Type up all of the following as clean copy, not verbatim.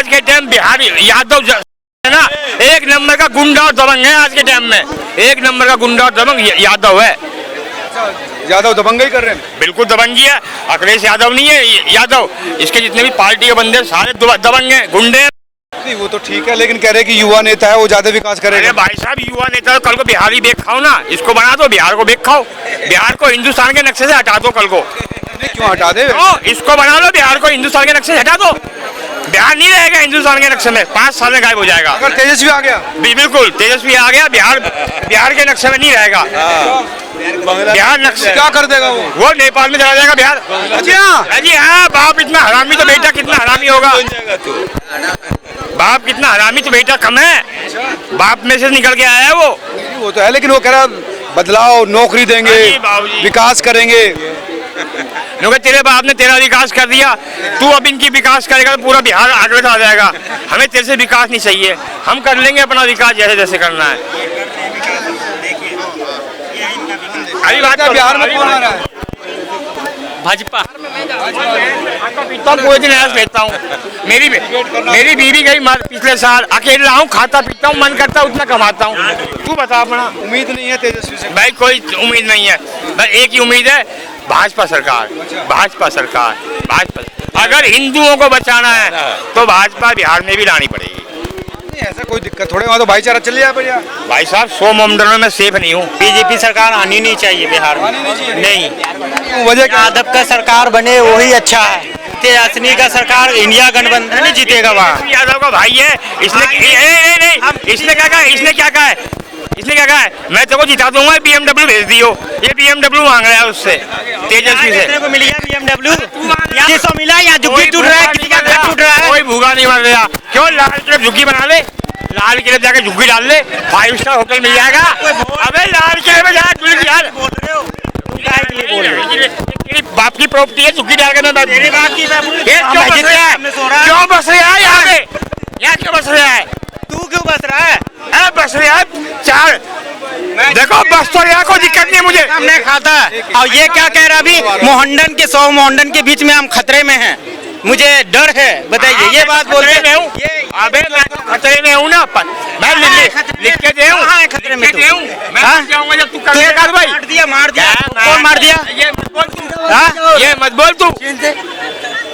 आज के टाइम बिहार यादव है ना, एक नंबर का गुंडा और दबंग है आज के टाइम में। एक नंबर का गुंडा और दबंग यादव है। यादव दबंगई कर रहे हैं। बिल्कुल दबंगी है। अखिलेश यादव नहीं है यादव, इसके जितने भी पार्टी के बंदे सारे दबंग हैं, गुंडे हैं। नहीं वो तो ठीक है, लेकिन कह रहे कि युवा नेता है वो ज्यादा विकास करेगा। अरे भाई साहब, युवा नेता कल को बिहार ही बेच खाओ ना, इसको बना दो, बिहार को बेच खाओ, बिहार को हिंदुस्तान के नक्शे से हटा दो कल को। क्यों हटा दे? इसको बना लो, बिहार को हिंदुस्तान के नक्शे से हटा दो, बिहार नहीं रहेगा हिंदुस्तान के नक्शे में, 5 साल में गायब हो जाएगा। अगर तेजस्वी आ गया? बिल्कुल तेजस्वी आ गया, बिहार के नक्शे में नहीं रहेगा। बिहार नक्शे क्या कर देगा वो नेपाल में चला जाएगा बिहार। अच्छा जी हाँ, बाप इतना हरामी तो बेटा कितना हरामी होगा। बाप कितना हरामी तो बेटा कम है, बाप में से निकल के आया है वो तो है, लेकिन वो कह रहा बदलाव, नौकरी देंगे, विकास करेंगे। क्योंकि तेरे बाप ने तेरा विकास कर दिया, तू अब इनकी विकास करेगा तो पूरा बिहार आगे आ जाएगा। हमें तेरे से विकास नहीं चाहिए, हम कर लेंगे अपना विकास जैसे जैसे करना है। अभी बात बिहार में कौन आ रहा है? भाजपा पीता हूँ, पूरे दिन ऐसा लेता हूँ। मेरी बीवी गई पिछले साल, अकेला हूँ, खाता पीता हूँ, मन करता है उतना कमाता हूँ। तू बता अपना। उम्मीद नहीं है तेजस्वी से? भाई कोई उम्मीद नहीं है, भाई एक ही उम्मीद है, भाजपा सरकार, भाजपा सरकार, भाजपा। अगर हिंदुओं को बचाना है तो भाजपा बिहार में भी लानी पड़ेगी। नहीं ऐसा कोई दिक्कत थोड़े, वहाँ तो भाईचारा चल जाए भैया। भाई साहब 100 मंडलों में सेफ नहीं हूँ। बीजेपी सरकार आनी नहीं चाहिए बिहार में। नहीं, वजह क्या? यादव का सरकार बने वही अच्छा है। तेजस्वी का सरकार इंडिया गठबंधन नहीं जीतेगा वहाँ। यादव का भाई है, इसने क्या कहा है, मैं तेरे को जिता दूंगा, BMW भेज दियो। ये BMW मांग रहा है उससे, तेजस्वी से। को मिल गया BMW, 300 मिला या झुग्गी टूट रहा है, किसी का घर टूट रहा है। कोई भूखा नहीं मर रहा। क्यों लाल किले झुग्गी बना ले, लाल किले जाके झुग्गी डाल ले, 5 स्टार होटल मिल जाएगा। अबे लाल किले में जाकर यार बोल रहे हो, तेरी बाप की प्रॉपर्टी है, झुग्गी डाल के मैं मेरी बात की क्यों बस रहा है यहाँ पे, यहाँ क्यों बस रहा है? तू क्यों बस रहा है? बस रहा है 4 देखो बस तो यहाँ कोई दिक्कत नहीं है मुझे। हमने खाता है। और ये क्या कह रहा अभी, मोहंडन के 100 मोहंडन के बीच में हम खतरे में हैं, मुझे डर है। बताइए ये बात बोल रहे हैं। अबे मैं खतरे में हूँ ना, मैं लिख के दे हूँ, खतरे में मैं जाऊंगा जब तू करेगा कार्रवाई। मार दिया कौन मार दिया? ये मत बोल तू,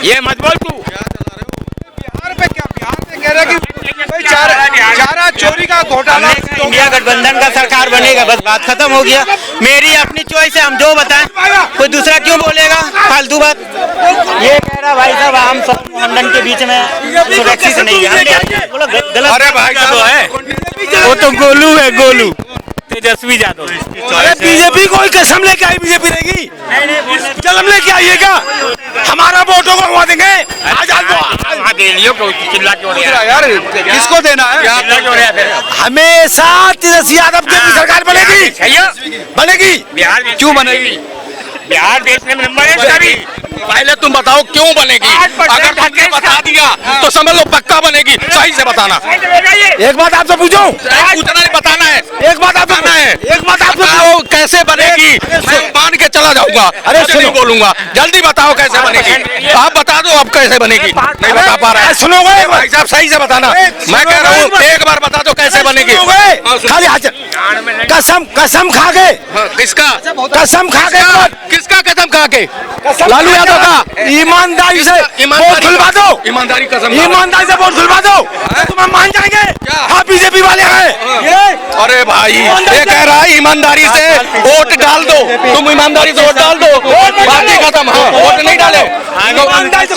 ये मत बोल तू। बिहार पे क्या, बिहार में कह रहा है कि चारा चोरी का घोटाला, इंडिया गठबंधन का सरकार बनेगा, बस बात खत्म हो गया। मेरी अपनी चॉइस है, हम जो बताएं, कोई दूसरा क्यों बोलेगा फालतू बात। ये कह रहा भाई साहब हम सब मोहंडन के बीच में सुरक्षित नहीं है, बोलो गलत। अरे भाई साहब है वो तो गोलू है, गोलू तेजस्वी यादव। अरे बीजेपी कोई कसम लेके आई, बीजेपी रहेगी, कसम लेके आइएगा, हमारा वोटों को घुमा देंगे। दे लियो, चिल्ला क्यों रहा है यार? किसको देना है? चिल्ला क्यों रहा है? हमेशा तेजस्वी यादव की सरकार बनेगी। बिहार में क्यों बनेगी? बिहार देश में नंबर है सभी। पहले तुम बताओ क्यों बनेगी, अगर तुमने बता दिया तो समझ लो पक्का बनेगी। सही से बताना। एक बात आपसे पूछूं, पूछना नहीं, बताना है। एक बात आप बताना है, एक बात आप बताओ कैसे बनेगी, मैं मान के चला जाऊंगा। अरे सुनो, बोलूंगा जल्दी बताओ कैसे बनेगी। आप बता दो अब कैसे बनेगी, नहीं बता पा रहा है। सुनोगे भाई साहब, सही से बताना। मैं कह रहा हूँ एक बार बता दो कैसे बनेगी। खाली कसम खा के, किसका कसम खा के, किसका कसम खा के? लालू यादव का। ईमानदारी से वोट खुलवा दो, ईमानदारी से वोट खुलवा दो, तुम्हें मान जाएंगे। हाँ बीजेपी वाले हैं। अरे भाई ये कह रहा है ईमानदारी से वोट डाल दो, तुम ईमानदारी से वोट डाल दो, बाकी खत्म। हाँ वोट नहीं डाले,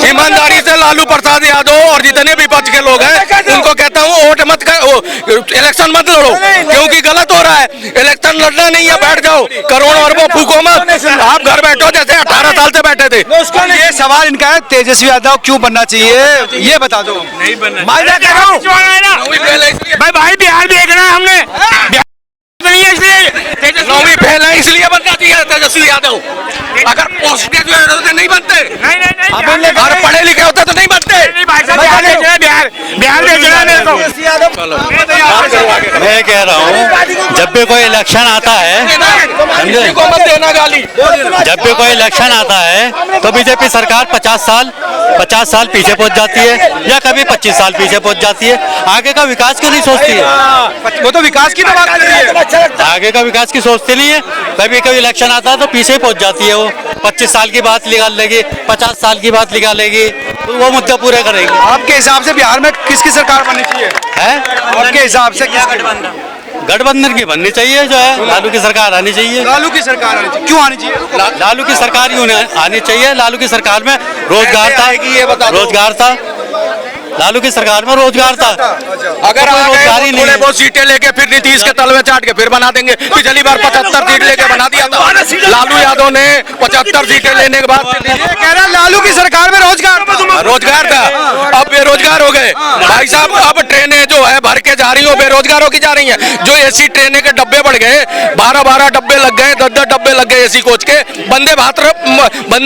ईमानदारी से लालू प्रसाद यादव और जितने विपक्ष के लोग हैं उनको कहता हूँ वोट मत कर, इलेक्शन मत लड़ो, क्योंकि गलत हो रहा है। इलेक्शन लड़ना नहीं है, बैठ जाओ, करोड़ों अरबों फूको मत, आप घर बैठो जैसे 18 साल से बैठे थे। ये सवाल इनका है, तेजस्वी यादव क्यों बनना चाहिए, ये बता दो। नहीं बनना, मैं कह रहा हूँ भाई बिहार देखना है हमने, नौवीं फेल है इसलिए बनना चाहिए तेजस्वी यादव। अगर पोस्ट ग्रेजुएट होते नहीं बनते, नहीं अगर पढ़े लिखे होते तो नहीं बनते। बिहार बिहार बेचना है मेरे को। मैं कह रहा हूँ जब भी कोई इलेक्शन आता है, समझे, किसी को मत देना गाली। जब भी कोई इलेक्शन आता है तो बीजेपी सरकार 50 साल पीछे पहुंच जाती है या कभी 25 साल पीछे पहुंच जाती है। आगे का विकास क्यों नहीं सोचती है? वो तो विकास की तो बात कर रही है। आगे का विकास की सोचती नहीं है। कभी कभी इलेक्शन आता है तो पीछे ही पहुंच जाती है। वो 25 साल की बात निकाल लेगी, 50 साल की बात निकाल लेगी, तो वो मुद्दा पूरे करेगी। आपके हिसाब से बिहार में किसकी सरकार बननी चाहिए? है आपके हिसाब से गठबंधन की बननी चाहिए, जो है लालू की सरकार आनी चाहिए। लालू की सरकार आनी चाहिए। क्यों आनी चाहिए? लालू की सरकार क्यों आनी चाहिए? लालू की सरकार में रोजगार था, ये बता दो। रोजगार था, लालू की सरकार में रोजगार था। अगर कोई आ गए रोजगार ही तो नहीं थोड़े है। बहुत सीटें लेके फिर नीतीश के तलवे चाट के फिर बना देंगे। पिछली बार 75 सीट लेके बना दिया था लालू यादव ने। 75 सीटें लेने के बाद ये कह रहा है लालू की सरकार में रोजगार रोजगार था, अब बेरोजगार हो गए भाई साहब। अब ट्रेनें जो है भर के जा रही हो, बेरोजगार होकर जा रही हैं। जो एसी ट्रेनें के डब्बे बढ़ गए, 12 डब्बे लग गए, 10 डब्बे लग गए एसी कोच के। वंदे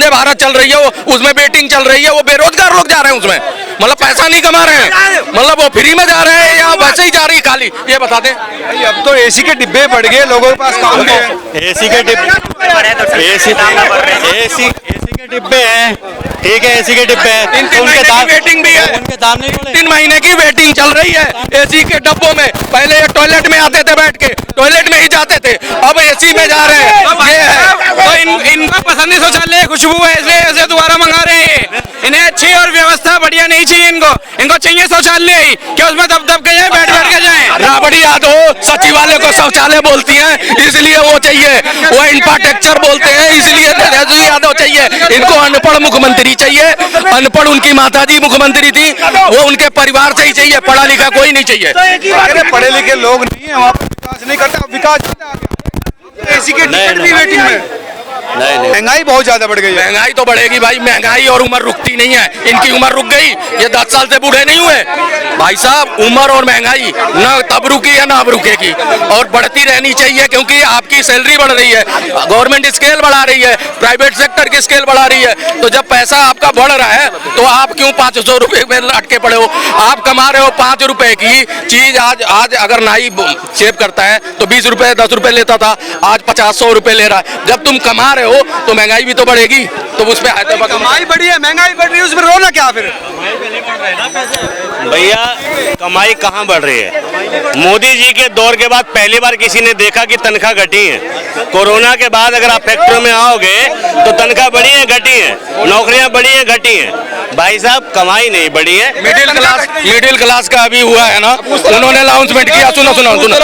भारत चल रही है, उसमें वेटिंग चल रही है, वो बेरोजगार लोग जा रहे हैं उसमें। मतलब पैसा नहीं कमा रहे हैं, मतलब वो फ्री में जा रहे हैं या वैसे ही जा रही है खाली, ये बता दें। अब तो एसी के डिब्बे बढ़ गए, लोगों के पास काम है। एसी के डिब्बे हैं, ठीक है, एसी के डिब्बे हैं, 3 महीने की वेटिंग भी है। उनके दाम नहीं बढ़े। 3 महीने की वेटिंग चल रही है एसी के डब्बों में। पहले ये टॉयलेट में आते थे, बैठ के टॉयलेट में ही जाते थे, अब एसी में जा रहे हैं। ये है तो इनका पसंद शौचालय खुशबू है, इसलिए ऐसे दोबारा मंगा रहे हैं। इन्हें अच्छी और व्यवस्था बढ़िया नहीं चाहिए, इनको चाहिए शौचालय ही, कि उसमें दब के जाए, बैठ के जाए। राबड़ी यादव सचिवालय को शौचालय बोलती हैं, इसलिए वो चाहिए। वो इंफ्रास्ट्रक्चर बोलते हैं, इसलिए राबड़ी यादव चाहिए। इनको अनपढ़ मुख्यमंत्री चाहिए। अनपढ़ उनकी माताजी मुख्यमंत्री थी, वो उनके परिवार से ही चाहिए, पढ़ा लिखा कोई नहीं चाहिए। अरे पढ़े लिखे लोग नहीं है वहाँ पे, विकास नहीं करता। विकास एसी के टिकट भी वेटिंग में। नहीं महंगाई बहुत ज्यादा बढ़ गई है। महंगाई तो बढ़ेगी भाई, महंगाई और उम्र रुकती नहीं है। इनकी उम्र रुक गई, ये 10 साल से बूढ़े नहीं हुए भाई साहब। उम्र और महंगाई न तब रुकी है ना अब रुकेगी, और बढ़ती रहनी चाहिए, क्योंकि आपकी सैलरी बढ़ रही है, गवर्नमेंट स्केल बढ़ा रही है, प्राइवेट सेक्टर की स्केल बढ़ा रही है। तो जब पैसा आपका बढ़ रहा है तो आप क्यों 500 रुपए में अटके पड़े हो? आप कमा रहे हो 5 रुपए की चीज, आज अगर नाई सेव करता है तो 20 रुपए 10 रुपए लेता था, आज 50-100 रुपए ले रहा है। जब तुम कमा रहे हो तो महंगाई भी तो बढ़ेगी, तो उस पर कमाई बढ़ी है, महंगाई बढ़ रही है, उसमें रोना क्या फिर? भैया कमाई कहाँ बढ़ रही है? मोदी जी के दौर के बाद पहली बार किसी ने देखा कि तनख्वाह घटी है। कोरोना के बाद अगर आप फैक्ट्रियों में आओगे तो तनख्वाह बढ़ी है, घटी है, नौकरियां बढ़ी है, घटी है। भाई साहब कमाई नहीं बढ़ी है। मिडिल क्लास का अभी हुआ है ना, उन्होंने अनाउंसमेंट किया। सुनो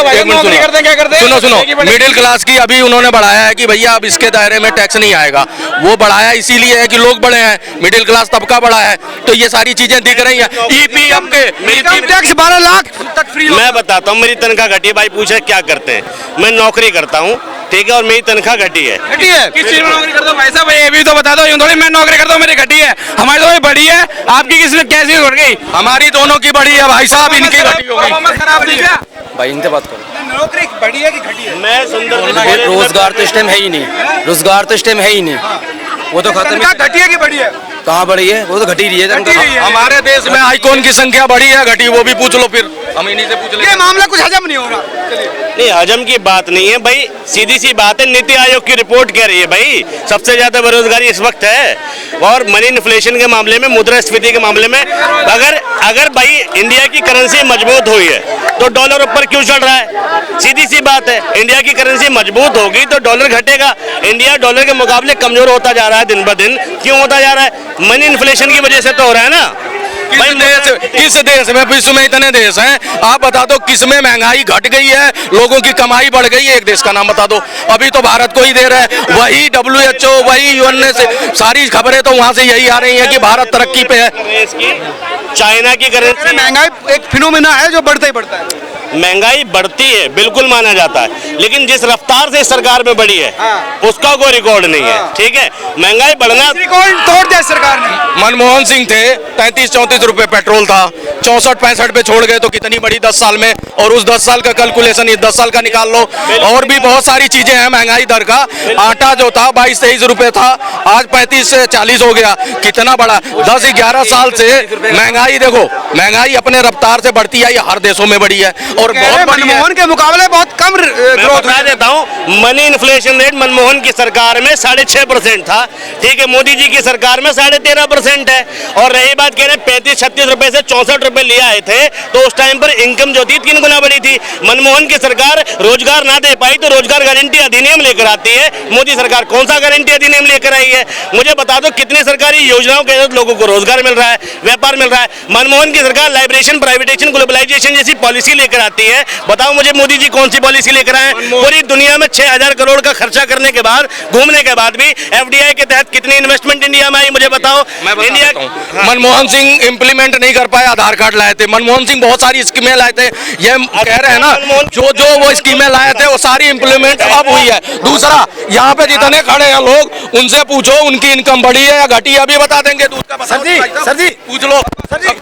एक मिनट सुनो। मिडिल क्लास की अभी उन्होंने बढ़ाया है कि भैया अब इसके दायरे में टैक्स नहीं आएगा। वो बढ़ाया इसीलिए है कि लोग बढ़े हैं, मिडिल क्लास तबका बढ़ा है, तो ये सारी चीजें दिख रही हैं। ईपीएफ के इनकम टैक्स 12 लाख तक फ्री। मैं बताता हूँ, मेरी तनख्वाह घटी है। भाई पूछे क्या करते हैं? मैं नौकरी करता हूँ, ठीक है, और मेरी तनख्वाह घटी है। घटी है? किस चीज में नौकरी करता हूँ भाई साहब? ये भी तो बता दो। यूं थोड़ी मैं नौकरी करता हूँ मेरी घटी है, हमारी तो बढ़ी है, आपकी किसने कैसी बढ़ गई? हमारी दोनों की बढ़ी है भाई साहब, इनकी घटी होगी। खराब नहीं क्या? भाई इनसे बात करो। नौकरी बढ़ी है कि घटी है? मैं सुंदर रोजगार तो इस टाइम है ही नहीं, रोजगार तो इस टाइम है ही नहीं, वो तो खत्म। तनख्वाह घटी है कि बढ़ी है? कहाँ बढ़ी है? वो तो घटी रही है। घटी रही है। हमारे देश में आईकॉन की संख्या बढ़ी है घटी, वो भी पूछ लो, फिर हम इन्हीं से पूछ ये लेंगे। मामला कुछ हजम नहीं हो रहा। चलिए नहीं, हजम की बात नहीं है भाई, सीधी सी बात है। नीति आयोग की रिपोर्ट कह रही है भाई सबसे ज्यादा बेरोजगारी इस वक्त है। और मनी इन्फ्लेशन के मामले में, मुद्रास्फीति के मामले में, अगर भाई इंडिया की करेंसी मजबूत हुई है तो डॉलर ऊपर क्यों चढ़ रहा है? सीधी सी बात है, इंडिया की करेंसी मजबूत होगी तो डॉलर घटेगा। इंडिया डॉलर के मुकाबले कमजोर होता जा रहा है दिन ब दिन। क्यों होता जा रहा है? मनी इन्फ्लेशन की वजह से तो हो रहा है ना। किस देश में, विश्व में इतने देश हैं, आप बता दो किस में महंगाई घट गई है, लोगों की कमाई बढ़ गई है? एक देश का नाम बता दो। अभी तो भारत को ही दे रहा है, वही WHO, वही UN से सारी खबरें तो वहां से यही आ रही हैं कि भारत तरक्की पे है। चाइना की करेंसी महंगाई एक फिनोमेना है जो बढ़ता ही बढ़ता है। महंगाई बढ़ती है, बिल्कुल माना जाता है, लेकिन जिस रफ्तार से इस सरकार में बढ़ी है उसका कोई रिकॉर्ड नहीं है। ठीक है, महंगाई बढ़ना रिकॉर्ड तोड़ दिया सरकार ने। मनमोहन सिंह थे 33-34 रुपए पेट्रोल था, 64-65 पे छोड़ गए तो कितनी बड़ी 10 साल में, और उस 10 साल का कैलकुलेशन 10 साल का निकाल लो। और भी बहुत सारी चीजें हैं महंगाई दर का। आटा जो था 22-23 रुपए था, आज 35 से 40 हो गया। कितना बड़ा 10-11 साल से महंगाई, देखो महंगाई अपने रफ्तार से बढ़ती है, ये हर देशों में बढ़ी है और बहुत बड़ी है। मनमोहन के मुकाबले बहुत कम मैं ग्रोथ बता देता हूँ, मनी इन्फ्लेशन रेट मनमोहन की सरकार में 6.5% था। ठीक है, मोदी जी की सरकार में 13.5% है। और रही बात कह रहे 35-36 रुपए से 64 रुपए ले आए थे, तो उस टाइम पर इनकम जो थी 3 गुना बढ़ी थी। मनमोहन की सरकार रोजगार ना दे पाई तो रोजगार गारंटी अधिनियम लेकर आती है। मोदी सरकार कौन सा गारंटी अधिनियम लेकर आई है? मुझे बता दो कितनी सरकारी योजनाओं के तहत लोगों को रोजगार मिल रहा है, व्यापार मिल रहा है। मनमोहन की सरकार लाइब्रेशन, प्राइवेटाइजेशन, ग्लोबलाइजेशन जैसी पॉलिसी लेकर आती है। बताओ मुझे मोदी जी कौन सी पॉलिसी लेकर आए? पूरी दुनिया में 6000 करोड़ का खर्चा करने के बाद, घूमने के बाद भी FDI के तहत कितनी इन्वेस्टमेंट इंडिया में आई मुझे बताओ। इंडिया मनमोहन सिंह इंप्लीमेंट नहीं कर पाए, आधार कार्ड लाए थे। मनमोहन सिंह बहुत सारी स्कीमें लाए थे, ये कह रहे हैं ना, जो जो वो स्कीमें लाए थे वो सारी इंप्लीमेंट अब हुई है। दूसरा, यहाँ पे जितने खड़े हैं लोग, उनसे पूछो उनकी इनकम बढ़ी है या घटी है, अभी बता देंगे। दूध का सर जी पूछ लो सबकी